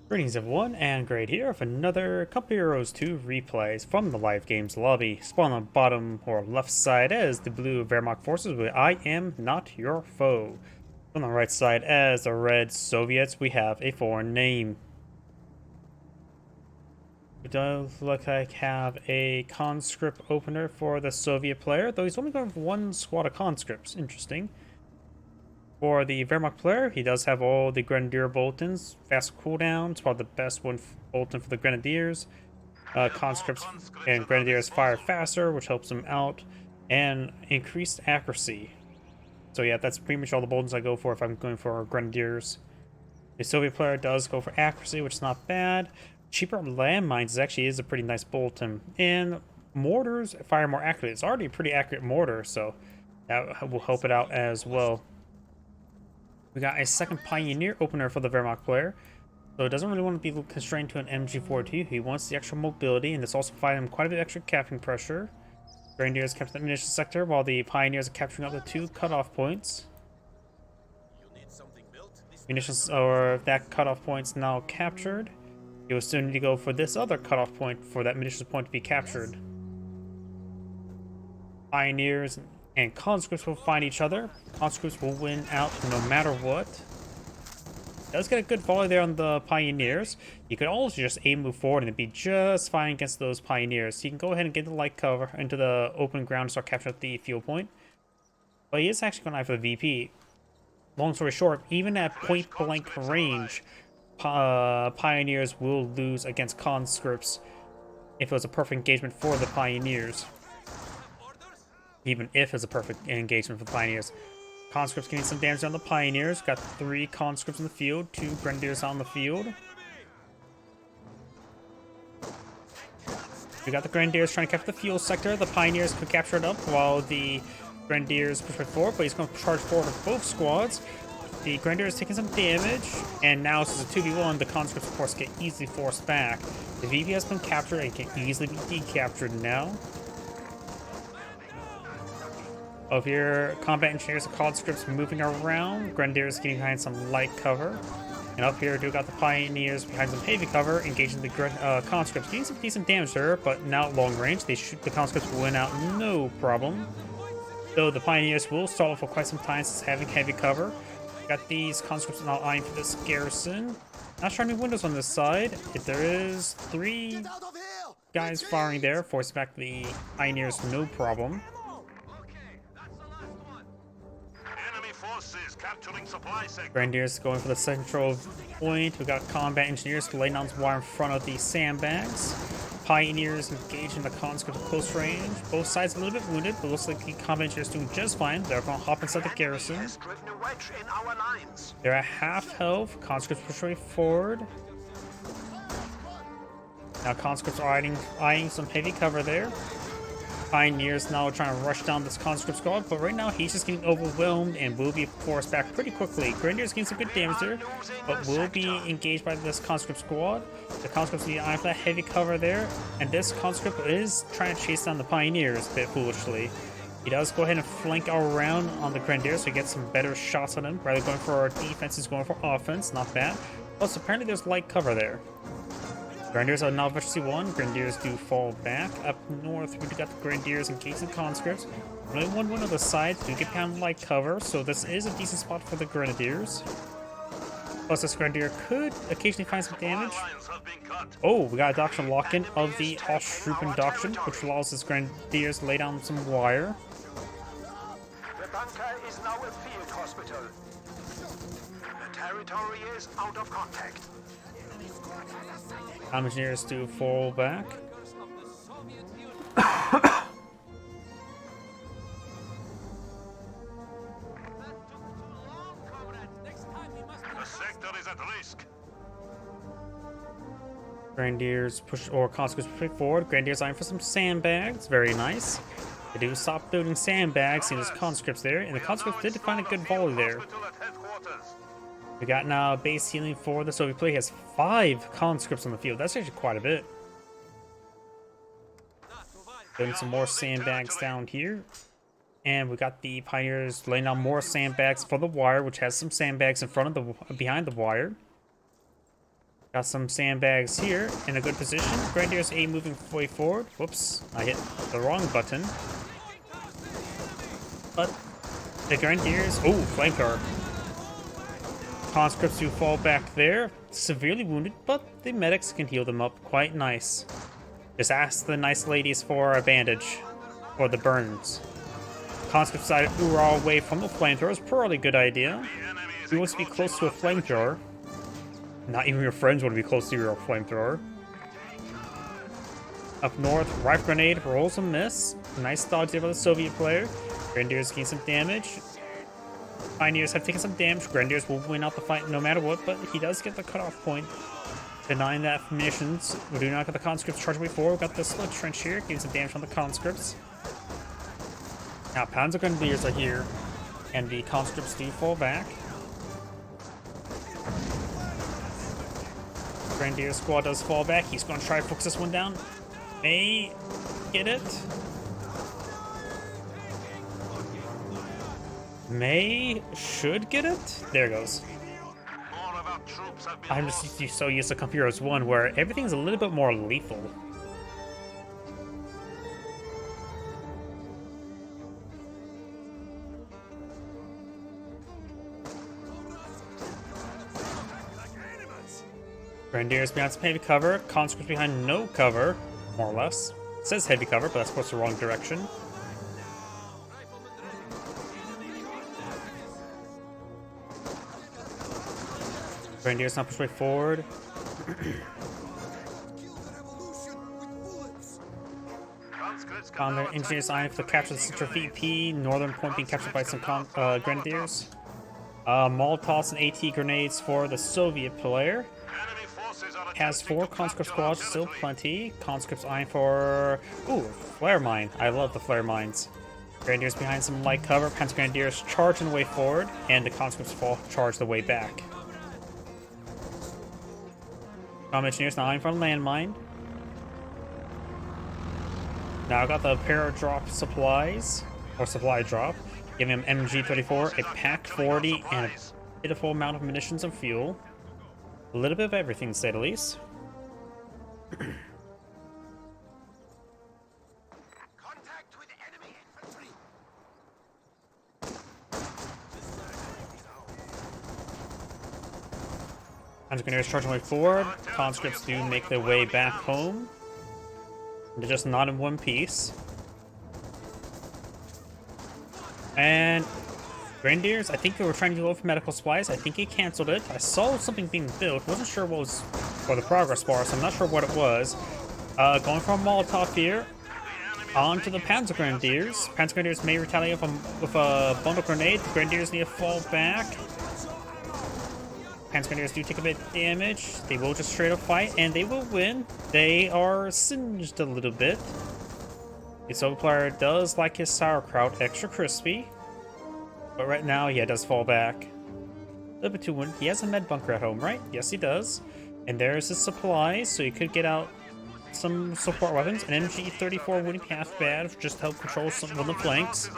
Greetings everyone, and Great here with another Company Heroes 2 replays from the live games lobby. Spawn on the bottom or left side as the blue Wehrmacht forces with I am not your foe. On the right side as the red Soviets, we have a foreign name. It does look like have a conscript opener for the Soviet player, though he's only going for one squad of conscripts. Interesting. For the Wehrmacht player, he does have all the Grenadier Boltons. Fast cooldown, it's probably the best one Bolton for the Grenadiers. Conscripts and Grenadiers fire faster, which helps them out. And increased accuracy. So yeah, that's pretty much all the Boltons I go for if I'm going for Grenadiers. The Soviet player does go for accuracy, which is not bad. Cheaper landmines actually is a pretty nice Bolton. And mortars fire more accurately. It's already a pretty accurate mortar, so that will help it out as well. We got a second Pioneer opener for the Wehrmacht player. So it doesn't really want to be constrained to an MG42. He wants the extra mobility, and this also provides him quite a bit of extra capping pressure. Grenadiers capture the munitions sector, while the Pioneers are capturing up to 2 cutoff points. Munitions, or that cutoff point's now captured. He will still need to go for this other cutoff point for that munitions point to be captured. Pioneers and conscripts will find each other. Conscripts will win out no matter what. Does get a good volley there on the Pioneers. You could also just aim move forward and be just fine against those Pioneers. So you can go ahead and get the light cover into the open ground and start capturing the fuel point. But he is actually going to for the VP. Long story short, even at point blank range, Pioneers will lose against conscripts if it was a perfect engagement for the Pioneers. Even if it's a perfect engagement for the Pioneers. Conscripts getting some damage on the Pioneers. Got 3 conscripts in the field, 2 Grenadiers on the field. We got the Grenadiers trying to capture the fuel sector. The Pioneers could capture it up while the Grenadiers push forward, but he's going to charge forward with both squads. The Grenadiers taking some damage, and now since it's a 2v1, the conscripts of course get easily forced back. The VP has been captured and can easily be decaptured now. Of your combat engineers and conscripts moving around, Grenadiers getting behind some light cover. And up here, do got the Pioneers behind some heavy cover, engaging the conscripts. Getting some decent damage there, but now at long range, they shoot the conscripts will win out no problem. Though the Pioneers will stall for quite some time since having heavy cover. Got these conscripts now eyeing for this garrison. Not sure any windows on this side. If there is 3 guys firing there, force back the Pioneers no problem. Grenadiers going for the central point. We got combat engineers laying down some wire in front of the sandbags. Pioneers engaging the conscripts at close range. Both sides a little bit wounded, but looks like the combat engineers doing just fine. They're going to hop inside the garrison. They're at half health. Conscripts pushing forward. Now conscripts are eyeing some heavy cover there. Pioneers now trying to rush down this conscript squad, but right now he's just getting overwhelmed and will be forced back pretty quickly. Grenadiers getting some good damage there, but will be engaged by this conscript squad. The conscripts need to eye for that heavy cover there, and this conscript is trying to chase down the Pioneers a bit foolishly. He does go ahead and flank around on the Grenadiers so he gets some better shots on him. Rather going for defense, he's going for offense, not bad. Plus apparently there's light cover there. Grenadiers are now efficiency 1. Grenadiers do fall back. Up north, we got the Grenadiers engaging the conscripts. Only one of the sides do get down light cover, so this is a decent spot for the Grenadiers. Plus, this Grenadier could occasionally find some damage. Oh, we got a doctrine lock-in of the Ostrupen doctrine, which allows this Grenadiers to lay down some wire. The bunker is now a field hospital. The territory is out of contact. Engineers do fall back. The sector is at risk. Grenadiers push, or conscripts push forward. Grenadiers eyeing for some sandbags. Very nice. They do stop building sandbags, seeing there's conscripts there, and the conscripts did find a good volley there. We got now base healing for the Soviet player. He has 5 conscripts on the field. That's actually quite a bit. Building some more sandbags down here. And we got the Pioneers laying down more sandbags for the wire, which has some sandbags in front of the behind the wire. Got some sandbags here in a good position. Grenadiers A moving way forward. Whoops, I hit the wrong button. But the Grenadiers, oh, flamethrower. Conscripts do fall back there, severely wounded, but the medics can heal them up quite nice. Just ask the nice ladies for a bandage for the burns. Conscripts decided we were all away from the flamethrowers, probably a good idea. We want to be close to a flamethrower. Not even your friends want to be close to your flamethrower. Up north, rifle grenade rolls a miss. Nice dodge there by the Soviet player. Grenadiers gain some damage. Pioneers have taken some damage. Grenadiers will win out the fight no matter what, but he does get the cutoff point. Denying that from munitions. We do not get the conscripts charging way forward. We've got the split trench here, getting some damage on the conscripts. Now, Panzer Grenadiers are here, and the conscripts do fall back. Grenadier squad does fall back. He's going to try to focus this one down. May get it. May should get it. There it goes. I'm just so used to Compuros 1 where everything's a little bit more lethal. Grenadiers behind some heavy cover, conscripts behind no cover, more or less. It says heavy cover, but that's of course the wrong direction. Grenadiers not push way forward. On the engineers eyeing for the capture of the central VP, northern point being captured by some Grenadiers. Molotovs and AT grenades for the Soviet player. Has 4 conscript squads, still plenty. Conscripts eyeing for... ooh, flare mine. I love the flare mines. Grenadiers behind some light cover. Panzer Grenadiers charging the way forward, and the conscripts charge the way back. Engineers now eyeing for a landmine. Now I got the para drop supplies, or supply drop, giving him MG34, a PaK 40, and a pitiful amount of munitions and fuel. A little bit of everything, to say the least. Contact with enemy infantry. Panzer Grenadiers charging way forward. Conscripts do make their way back home. They're just not in one piece. And Grenadiers, I think they were trying to go for medical supplies. I think he canceled it. I saw something being built. Wasn't sure what was for the progress bar, so I'm not sure what it was. Going from Molotov here on to the Panzer Grenadiers. Panzer Grenadiers may retaliate with a bundle grenade. The Grenadiers need to fall back. Panzer Grenadiers do take a bit of damage. They will just straight up fight, and they will win. They are singed a little bit. The Soviet player does like his sauerkraut extra crispy. But right now, yeah, it does fall back. A little bit too wounded. He has a med bunker at home, right? Yes, he does. And there's his supplies, so he could get out some support weapons. An MG34 wouldn't be half bad, just to help control some of the flanks.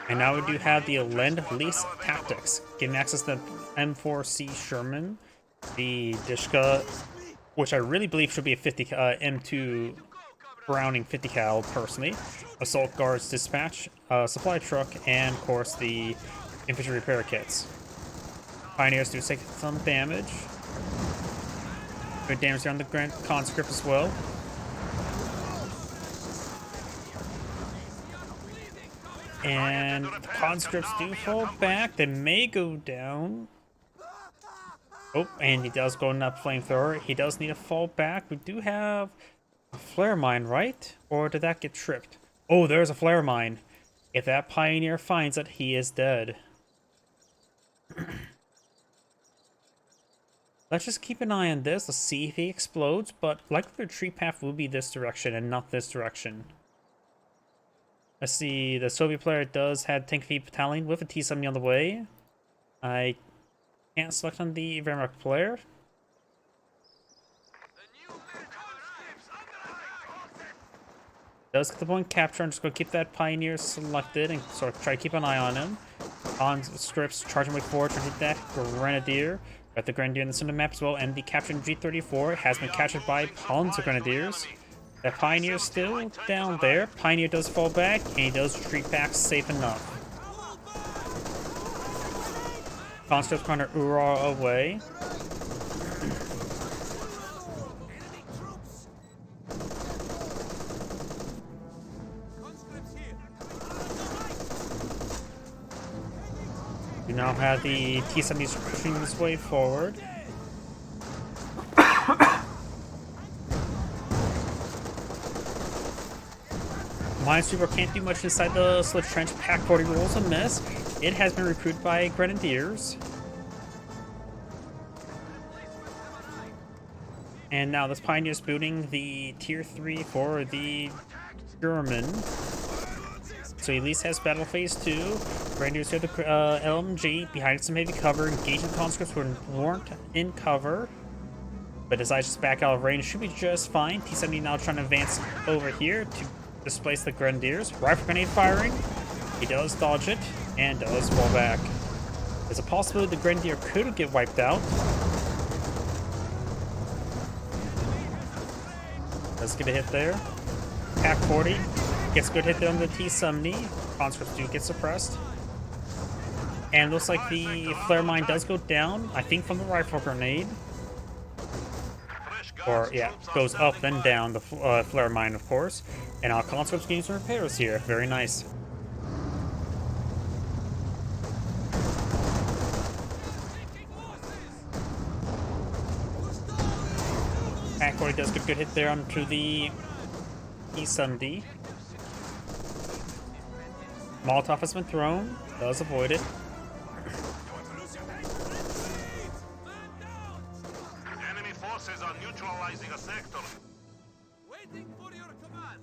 And now we do have the Lend-Lease Tactics, getting access to the M4C Sherman, the Dishka, which I really believe should be a 50 M2 Browning 50 cal personally. Assault guards dispatch, supply truck, and of course the infantry repair kits. Pioneers do take some damage. Good damage on the conscript as well. And the conscripts do fall back. They may go down. Oh, and he does go in that flamethrower. He does need to fall back. We do have a flare mine, right? Or did that get tripped? Oh, there's a flare mine. If that pioneer finds it, he is dead. Let's just keep an eye on this. Let's see if he explodes. But likely the retreat path will be this direction and not this direction. Let's see. The Soviet player does have Tank V Battalion with a T-70 on the way. I can't select on the Wehrmacht player. Does get the point capture. I'm just going to keep that pioneer selected and sort of try to keep an eye on him. On scripts, charging way forward, trying to hit that grenadier. Got the Grenadier in the center map as well, and the captured G34 has been captured by Panzer Grenadiers. That Pioneer's still down there. Pioneer does fall back, and he does retreat back safe enough. Conscripts kind of Ura away. We now have the T-70s pushing this way forward. Minesweeper can't do much inside the Slit Trench. Pack 40 rolls a miss. It has been recruited by Grenadiers. And now this Pioneer is booting the Tier 3 for the German. So he at least has Battle Phase 2. Grenadiers have the LMG behind some heavy cover, engaging conscripts who weren't in cover. But decides to back out of range, should be just fine. T-70 now trying to advance over here to displace the Grenadiers. Rifle grenade firing. He does dodge it and does fall back. There's a possibility the Grenadier could get wiped out. Does get a hit there. Pack 40 gets a good hit there on the T-70. Conscripts do get suppressed. And looks like the flare mine does go down, I think from the rifle grenade. Or, yeah, goes up then down, the flare mine, of course. And our conscripts getting some repairs here. Very nice. Pack 40 does get a good hit there onto the E-70. Molotov has been thrown. Does avoid it. Enemy forces are neutralizing a sector. Waiting for your command.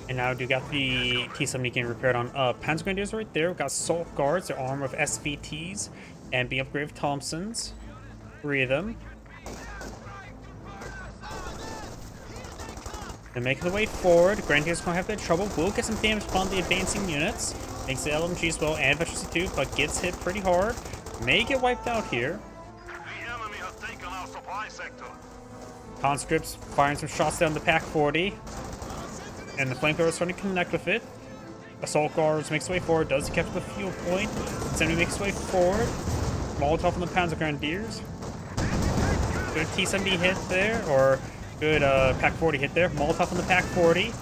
And now we got the T-70 getting repaired on Panzer Grenadiers right there. We've got Assault Guards, they're armed with SVTs and being upgraded with Thompsons. 3 of them. They're making their way forward. Grenadiers gonna have their trouble. Will get some damage upon the advancing units. Makes the LMG as well and Veterans too, but gets hit pretty hard. May get wiped out here. The enemy has taken our supply sector. Conscripts firing some shots down the Pack 40. And the flamethrower is starting to connect with it. Assault Guards makes its way forward, does capture the fuel point. 70 makes its way forward. Molotov on the Panzer Grenadiers. Good T-70 hit there, or good Pack 40 hit there. Molotov on the Pack 40.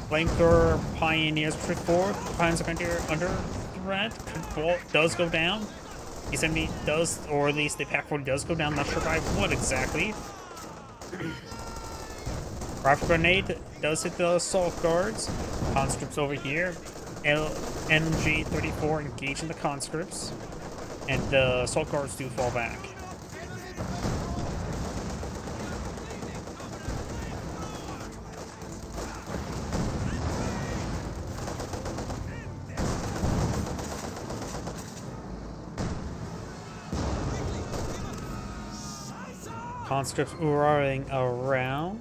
Flamethrower Pioneers push forward. Panzer Grenadier under threat. Does go down. T-70 does, or at least the Pack 40 does go down. Not sure by what exactly. Rifle grenade does hit the Assault Guards. Conscripts over here. MG-34 engaging the conscripts. And the Assault Guards do fall back. Conscripts roaring around.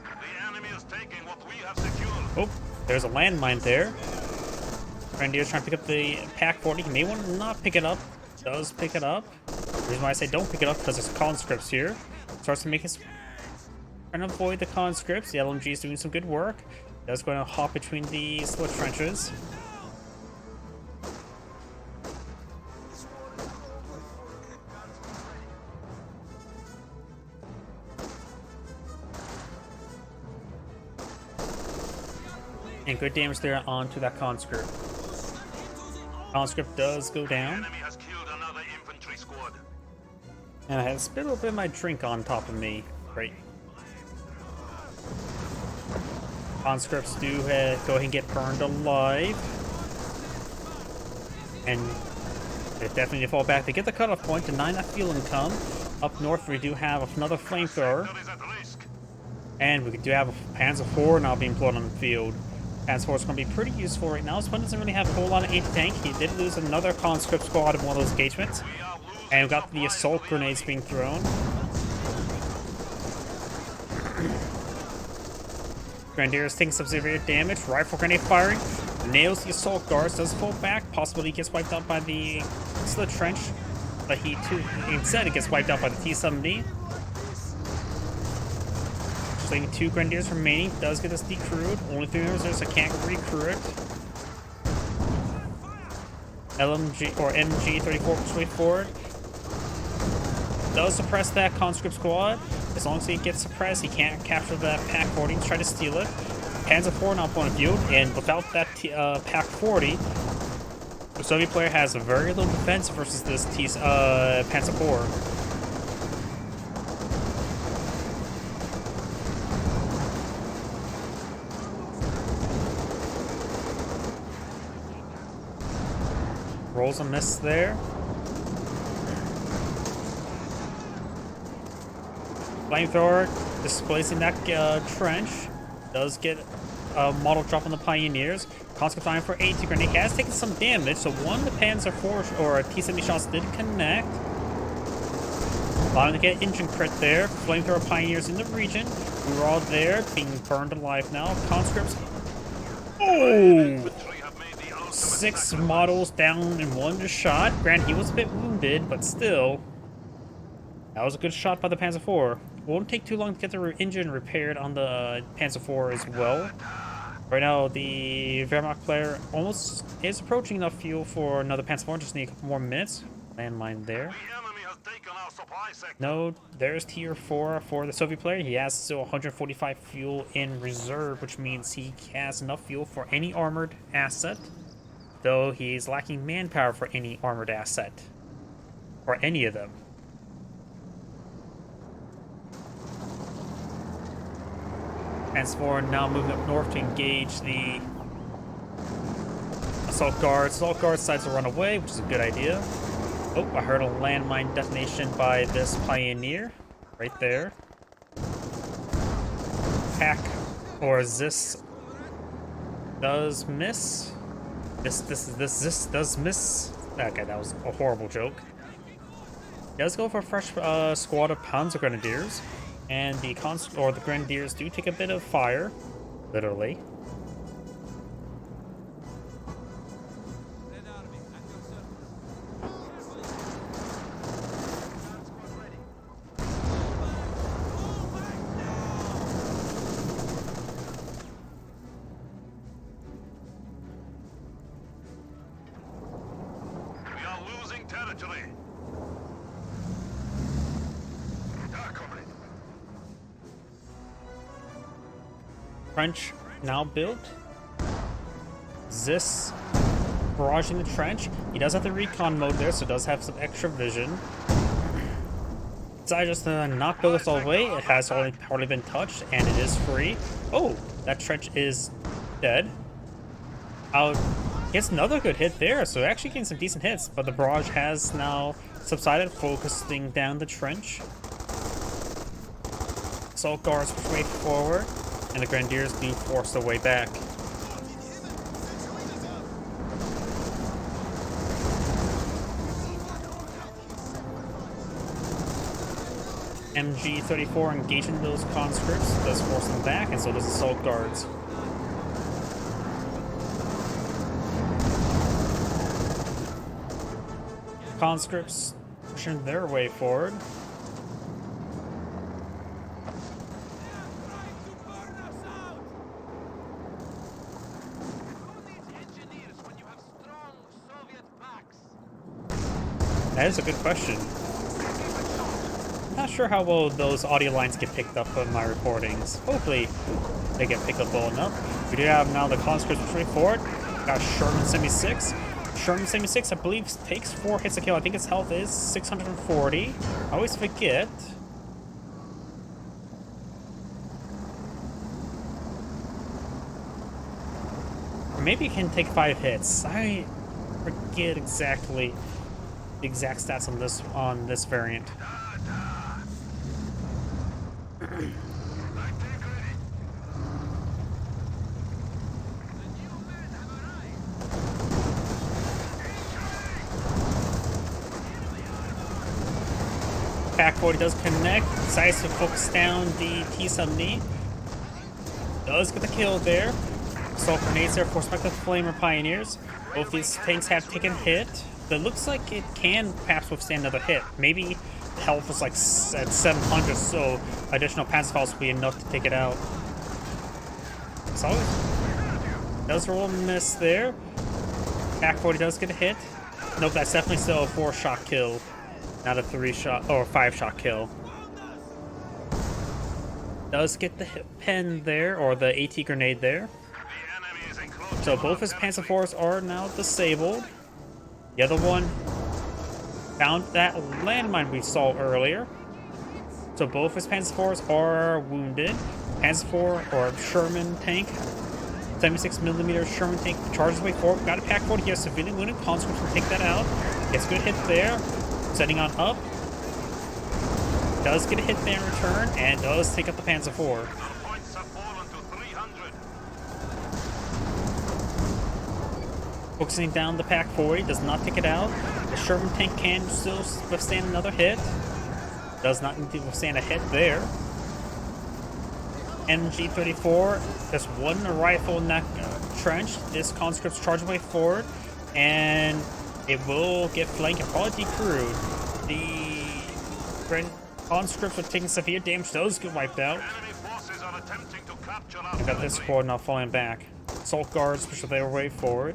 The enemy is taking what we have secured. Oh, there's a landmine there. Grenadier's trying to pick up the Pack 40. He may want to not pick it up. Does pick it up. The reason why I say don't pick it up because there's conscripts here. Starts to make his... trying to avoid the conscripts. The LMG is doing some good work. Does go and hop between the split trenches. And good damage there onto that conscript. Conscript does go down. Enemy has killed another infantry squad. And I had spit a little bit of my drink on top of me. Great. Conscripts do go ahead and get burned alive. And they definitely fall back. They get the cutoff point, deny that fuel income. Up north, we do have another flamethrower. Sector is at risk. And we do have a Panzer IV now being put on the field. Panzer IV is going to be pretty useful right now. Splendid doesn't really have a whole lot of anti-tank. He did lose another conscript squad in one of those engagements. We are losing And we got the supply assault to the grenades being thrown. Grenadiers taking some severe damage. Rifle grenade firing. Nails the assault guards, does fall back, possibly gets wiped out by the slit trench, but he too instead it gets wiped out by the T-70. Just leaving 2 Grenadiers remaining, does get us decrewed. Only 3 members, so can't recrew it. LMG or MG-34 persuade forward. Does suppress that conscript squad. As long as he gets suppressed, he can't capture that Pack 40 and try to steal it. Panzer IV now point of view, and without that Pack 40, the Soviet player has a very little defense versus this Panzer IV. Rolls a miss there. Flamethrower displacing that trench. Does get a model drop on the Pioneers. Conscript time for 80 grenade. He has taken some damage, so one of the Panzer IV or T-70 shots did connect. Allowing to get engine crit there. Flamethrower Pioneers in the region. We were all there, being burned alive now. Conscripts. Oh! 6 models down in 1 shot. Granted, he was a bit wounded, but still. That was a good shot by the Panzer IV. Won't take too long to get the engine repaired on the Panzer IV as well. Right now, the Wehrmacht player almost is approaching enough fuel for another Panzer IV. Just need a couple more minutes. Landmine there. No, there's tier 4 for the Soviet player. He has still 145 fuel in reserve, which means he has enough fuel for any armored asset. Though he's lacking manpower for any armored asset. Or any of them. Panzer IV now moving up north to engage the assault guards. Assault guards decides to run away, which is a good idea. Oh, I heard a landmine detonation by this Pioneer. Right there. Pack or this does miss. This does miss. Okay, that was a horrible joke. He does go for a fresh squad of Panzer Grenadiers. And the Grenadiers do take a bit of fire, literally. We are losing territory. Trench now built. This barrage in the trench. He does have the recon mode there, so does have some extra vision. Decided just to not build this all the way. It has hardly been touched, and it is free. Oh, that trench is dead. Gets another good hit there, so actually getting some decent hits, but the barrage has now subsided, focusing down the trench. Assault guards push forward. And the Grenadiers do force their way back. MG-34 engaging those conscripts does force them back, and so does assault guards. Conscripts pushing their way forward. That is a good question. I'm not sure how well those audio lines get picked up in my recordings. Hopefully, they get picked up well enough. We do have now the conscripts pushing forward. Got Sherman 76. Sherman 76, I believe, takes 4 hits a kill. I think its health is 640. I always forget. Or maybe it can take 5 hits. I forget exactly the exact stats on this variant. Pack 40 does connect, decides to focus down the T-70. Does get the kill there. Assault grenades there, force back the Flamer Pioneers. Both these tanks have taken hit. It looks like it can perhaps withstand another hit. Maybe the health was like at 700, so additional Panzerfaust will be enough to take it out. So, does roll a miss there. Pack 40 does get a hit. Nope, that's definitely still a 4-shot kill, not a 3-shot or 5-shot kill. Does get the hit pen there, or the AT grenade there. So both his Panzer IVs are now disabled. The other one found that landmine we saw earlier. So both his Panzer IVs are wounded. Panzer IV or Sherman tank, 76mm Sherman tank charges way forward. Got a Pack 40 here, severely wounded. Conscripts will take that out. Gets a good hit there. Setting on up. Does get a hit there in return and does take up the Panzer IV. Focusing down the Pack 40, does not take it out. The Sherman tank can still withstand another hit. Does not need to withstand a hit there. MG34, just one rifle in that trench. This conscript's charging way forward, and it will get flanked and probably decrewed. The conscripts are taking severe damage, those get wiped out. We got this squad now falling back. Assault guards push their way forward.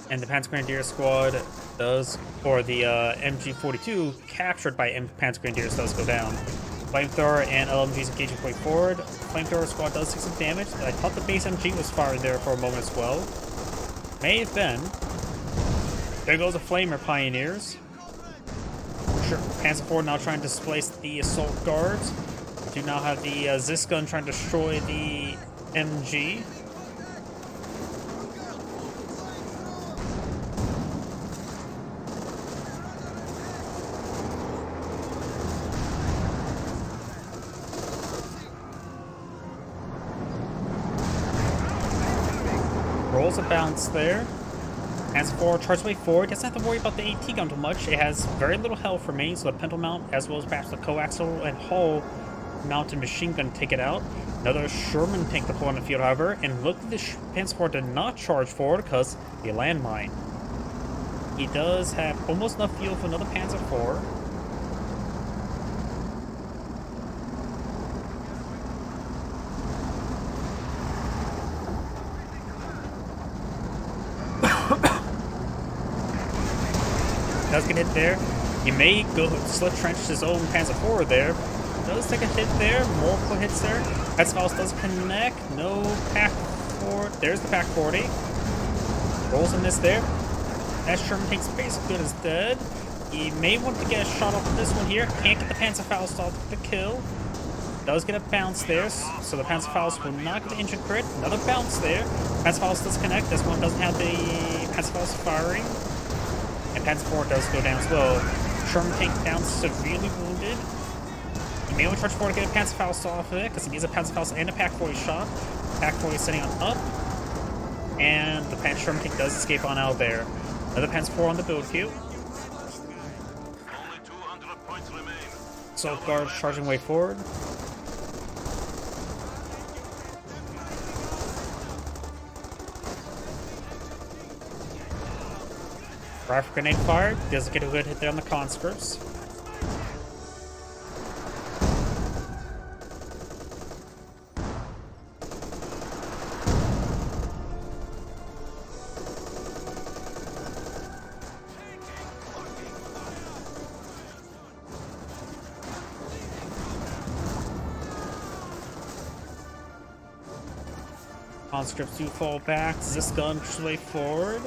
And the Panzer Grenadier squad does, or the MG42 captured by Panzer Grenadiers does go down. Flamethrower and LMGs engaging way forward. Flamethrower squad does take some damage. I thought the base MG was fired there for a moment as well. May have been. There goes the Flamer Pioneers. Sure, Panzer IV now trying to displace the assault guards. We do now have the Zisgun trying to destroy the MG. Rolls a bounce there. As for charge way forward, doesn't have to worry about the AT gun too much. It has very little health remaining, so the Pintle mount, as well as perhaps the coaxial and hull mounted machine gun take it out. Another Sherman tank deployed on the field, however, and look at this Panzer IV did not charge forward because the landmine. He does have almost enough fuel for another Panzer IV. Does get hit there. He may go slip trench his own Panzer IV there. Does take a hit there. Multiple hits there. Panzerfaust does connect. No Pack 4. There's the Pack 40. Rolls a miss there. That Sherman tank's basically good as dead. He may want to get a shot off of this one here. Can't get the Panzerfaust off the kill. Does get a bounce there, so the Panzerfaust will not get the engine crit. Another bounce there. Panzerfaust does connect. This one doesn't have the Panzerfaust firing. And Panzer IV does go down as well. Sherman tank down, severely wounded. He may want to charge forward to get a Panzerfaust off of it, because he needs a Panzerfaust and a Pack 40 shot. Pack 40 setting on up. And the Sherman tank does escape on out there. Another Panzer IV on the build queue. Only 200 points remain. Assault guards charging way forward. Rifle grenade fired. Doesn't get a good hit there on the conscripts. Conscripts do fall back. This gun pushes way forward.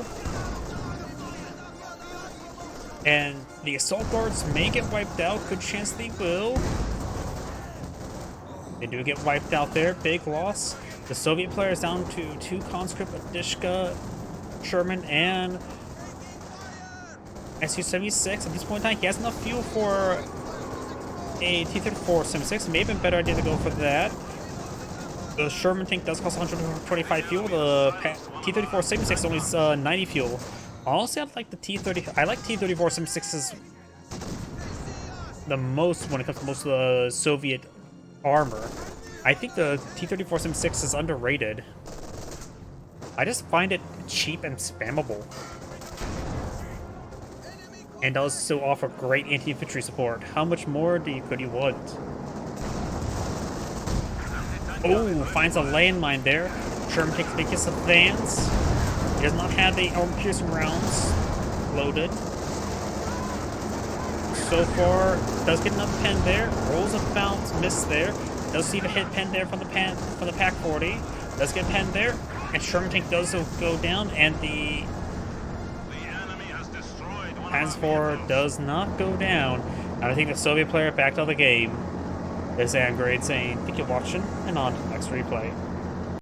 And the assault guards may get wiped out. Good chance they will. They do get wiped out there. Big loss. The Soviet player is down to 2 conscript, Adishka, Sherman, and Su-76. At this point in time, he has enough fuel for a T-34-76. It may have been a better idea to go for that. The Sherman tank does cost 125 fuel. The T-34-76 only is 90 fuel. Honestly, I like the T-30. I like T-34-76's the most when it comes to most of the Soviet armor. I think the T-34-76 is underrated. I just find it cheap and spammable. And also offer great anti-infantry support. How much more could you want? Oh, finds a landmine there. Sherman takes big hits of Vance. He does not have the armor-piercing rounds loaded. So far, does get another pen there. Rolls a bounce, miss there. Does see the hit pen there from the Pack 40. Does get pen there, and Sherman tank does go down, and the Panzer IV does not go down. And I think the Soviet player backed out of the game. This is Grade saying, thank you for watching, and on to the next replay.